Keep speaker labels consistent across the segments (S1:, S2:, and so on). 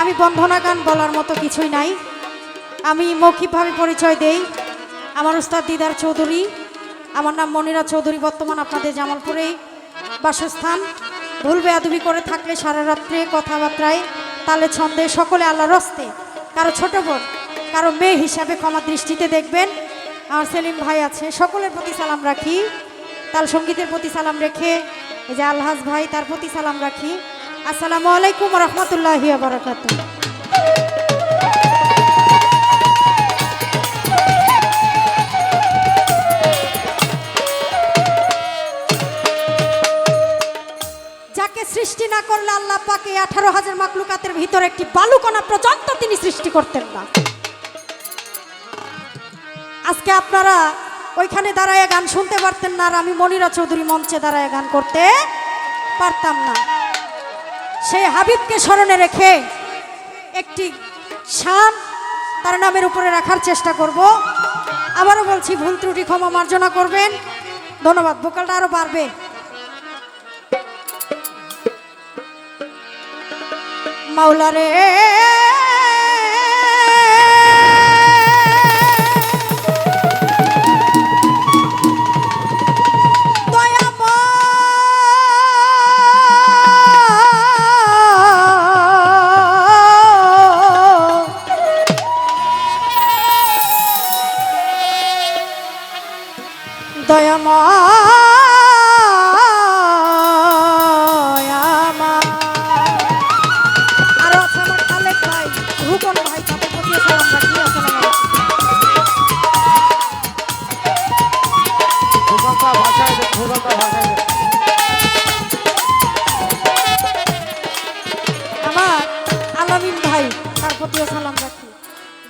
S1: আমি বন্ধনা গান বলার মতো কিছুই নাই। আমি মৌখিকভাবে পরিচয় দেই। আমার উস্তাদ দিদার চৌধুরী, আমার নাম মনিরা চৌধুরী, বর্তমান আপনাদের জামালপুরেই বাসস্থান। ভুল বেয়াদবি করে থাকলে সারা রাত্রে কথাবার্তায় তালে ছন্দে সকলে আল্লাহর হস্তে, কারো ছোট বোন কারো মেয়ে হিসাবে ক্ষমা দৃষ্টিতে দেখবেন। আমার সেলিম ভাই আছে, সকলের প্রতি সালাম রাখি। তাল সঙ্গীতের প্রতি সালাম রেখে এই যে আলহাজ ভাই, তার প্রতি সালাম রাখি। আসসালামু আলাইকুম রহমতুল্লাহি ওয়া বারাকাতুহু। যাকে সৃষ্টি না করলে আল্লাহ পাকে 18,000 মাখলুকাতের ভিতরে একটি বালুকণা পর্যন্ত তিনি সৃষ্টি করতেন না। আজকে আপনারা ওইখানে দাঁড়ায় গান শুনতে পারতেন না, আর আমি মনিরা চৌধুরী মঞ্চে দাঁড়ায় গান করতে পারতাম না। সেই হাবিবকে স্মরণে রেখে একটি শান তার নামের উপরে রাখার চেষ্টা করব। আবারও বলছি, ভুল ত্রুটি ক্ষমা মার্জনা করবেন। ধন্যবাদ। ভোকালটা আরো বাড়বে। মাওলা রে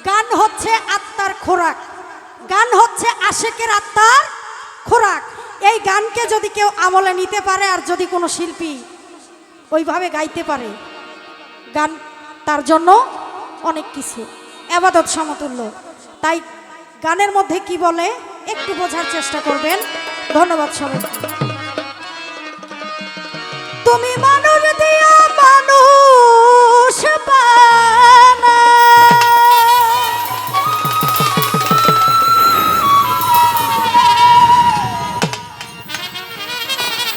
S1: গান হচ্ছে আত্মার খোরাক, গান হচ্ছে আশেকের আত্মার খোরাক। এই গানকে যদি কেউ আমলে নিতে পারে, আর যদি কোনো শিল্পী ওইভাবে গাইতে পারে, গান তার জন্য অনেক কিছু, ইবাদত সমতুল্য। তাই গানের মধ্যে কি বলে একটু বোঝার চেষ্টা করবেন। ধন্যবাদ সবাইকে। তুমি মানুষ দিয়া মানুষ বানা,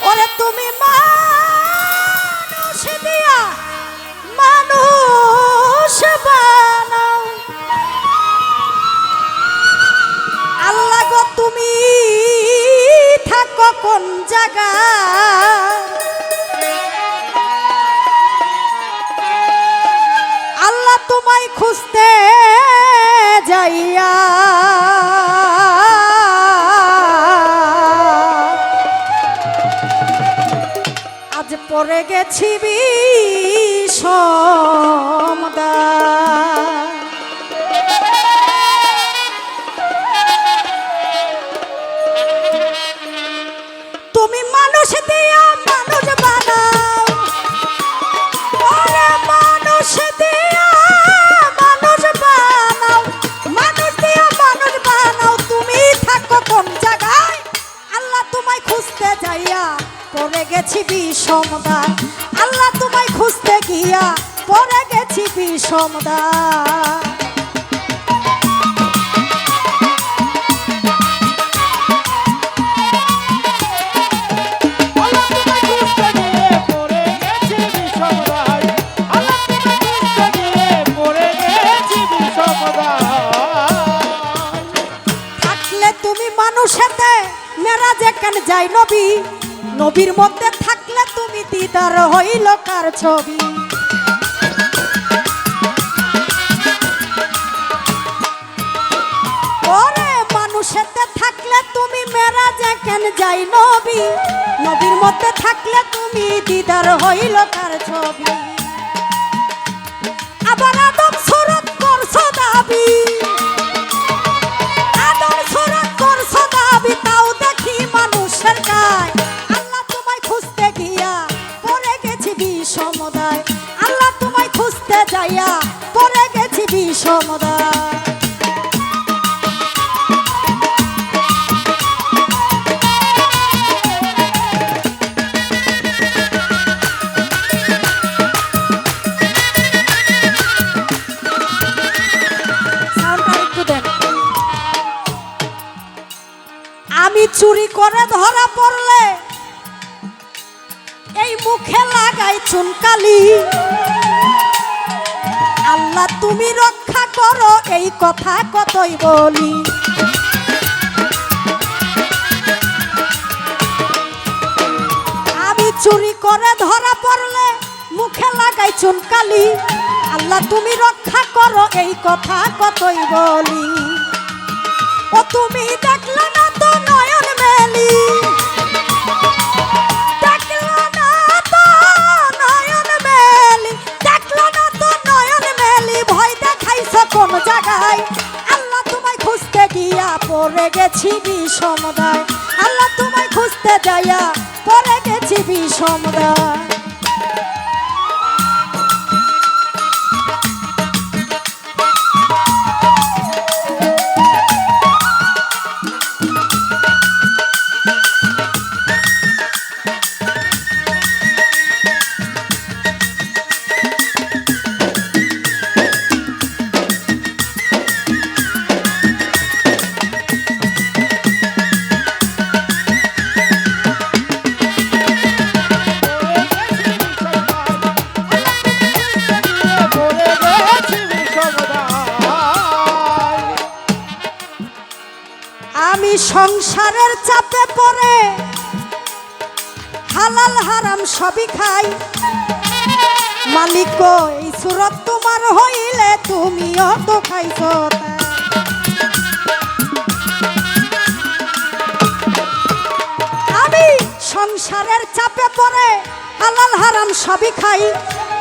S1: ওরে তুমি মানুষ দিয়া মানুষ বানাও। আল্লাহ গো তুমি থাকো কোন জায়গায়, আল্লাহ তোমায় খুঁজতে যাইয়া আজ পড়ে গেছি বিষমদা। তুমি মানুষ দিয়া মানুষ বানাও, ওরে মানুষ দিয়া মানুষ বানাও, মানুষ দিয়া মানুষ বানাও। তুমি থাকো কোন জায়গায়, আল্লাহ তোমায় খুঁজতে যাইয়া পড়ে গেছি বিষমদা। আল্লাহ তোমায় খুঁজতে গিয়া পড়ে গেছি বিষমদা। মানুষেতে মেরাজে কেন যাই নবী, নবীর মধ্যে থাকলে তুমি দিদার হইল কার ছবি। ওরে মানুষেতে থাকলে তুমি মেরাজে কেন যাই নবী, নবীর মধ্যে থাকলে তুমি দিদার হইল কার ছবি। আবার আদম সুরত করছো দাবি, তাও দেখি মানুষের গায়। আল্লাহ তোমায় খুঁজতে গিয়া পড়ে গেছি বিষমদায়, আল্লাহ তোমায় খুঁজতে যাইয়া পড়ে গেছি বিষমদায়। চুরি করে ধরা পড়লে এই মুখে লাগাই চুনকালি। আল্লাহ তুমি রক্ষা করো এই কথা কতই বলি। আমি চুরি করে ধরা পড়লে মুখে লাগাই চুনকালি। আল্লাহ তুমি রক্ষা করো এই কথা কতই বলি। ও তুমি দেখলে না তো নয়ন মেলি, দেখলে না তো নয়ন মেলি, দেখলে না তো নয়ন মেলি। ভয় দেখাইছো কোন জায়গায়? আল্লাহ তোমায় খুঁজতে গিয়া পড়ে গেছি বিষমদায়। আল্লাহ তোমায় খুঁজতে যাইয়া পড়ে গেছি বিষমদায়। আমি সংসারের চাপে পড়ে হালাল হারাম সবই খাই। মালিক গো এই সুরত তোমার হইলে তুমিও তো খাইছো। আমি সংসারের চাপে পড়ে হালাল হারাম সবই খাই।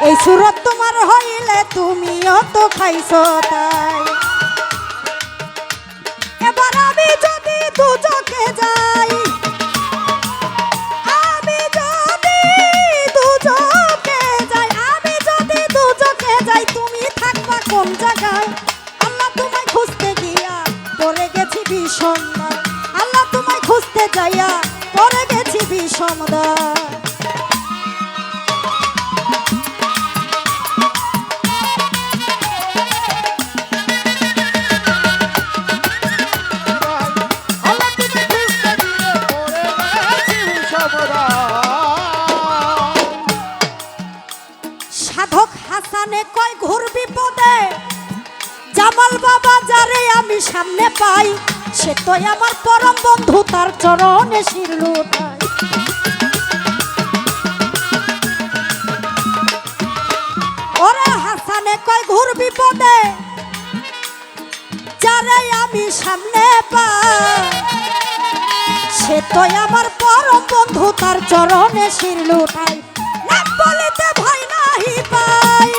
S1: এই সুরত তোমার হইলে তুমিও তো খাইছো তাই। এবার আমি যদি দুজকে যাই, আমি যদি দুজকে যাই, আমি যদি দুজকে যাই, তুমি থাকবা কোন জায়গায়? আল্লাহ তোমায় খুঁজতে গিয়া পড়ে গেছি বিষমদায়। আল্লাহ তোমায় খুঁজতে যাইয়া পড়ে গেছি বিষমদায়। সাধক হাসানে কয় ঘোর বিপদে জামাল বাবা যারে আমি সামনে পাই, সে তো আমার পরম বন্ধু, তার চরণে শির লুটাই। ওরে হাসানে কয় ঘোর বিপদে যারে আমি সামনে পাই, সে তো আমার পরম বন্ধু, তার চরণে শির লুটাই। নাম বলিতে ভয় নাহি পাই,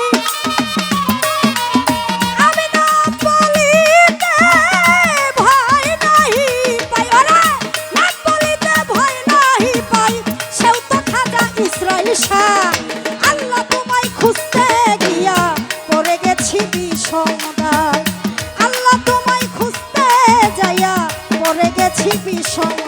S1: আমি নাম বলিতে ভয় নাহি পাই। ওরে নাম বলিতে ভয় নাহি পাই, সেও তো খাজা ইসরাইল শাহ। আল্লাহ তোমায় খুঁজতে গিয়া পড়ে গেছি বিষমদায়। আল্লাহ তোমায় খুঁজতে যাইয়া পড়ে গেছি বিষম।